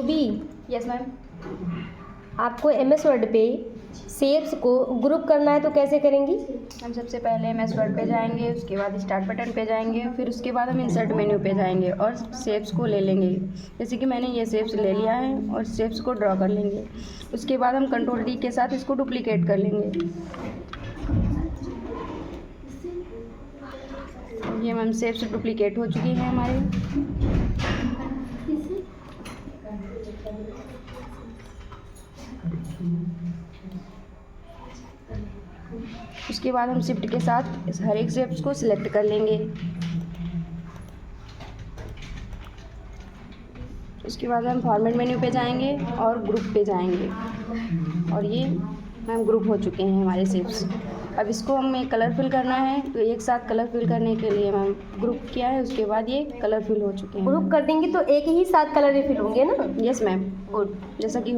Ruby, yes ma'am. आपको MS word पे shapes को ग्रुप करना है तो कैसे करेंगी? हम सबसे पहले एमएस वर्ड पे जाएंगे, उसके बाद स्टार्ट बटन पे जाएंगे, फिर उसके बाद हम इंसर्ट मेन्यू पे जाएंगे और शेप्स को ले लेंगे। जैसे कि मैंने ये शेप्स ले लिया है और शेप्स को ड्रॉ कर लेंगे। उसके बाद हम कंट्रोल डी के साथ इसको डुप्लीकेट कर लेंगे। ये मैम शेप्स डुप्लीकेट हो चुकी हैं हमारी। उसके बाद हम शिफ्ट के साथ इस हर एक शेप्स को सिलेक्ट कर लेंगे। उसके बाद हम फॉर्मेट मेन्यू पे जाएंगे और ग्रुप पे जाएंगे और ये मैम ग्रुप हो चुके हैं हमारे शेप्स। अब इसको हमें कलर फिल करना है, तो एक साथ कलर फिल करने के लिए मैम ग्रुप किया है, उसके बाद ये कलर फिल हो चुके हैं। ग्रुप कर देंगी तो एक ही साथ कलर रिफिल होंगे ना? Yes ma'am, good. जैसा कि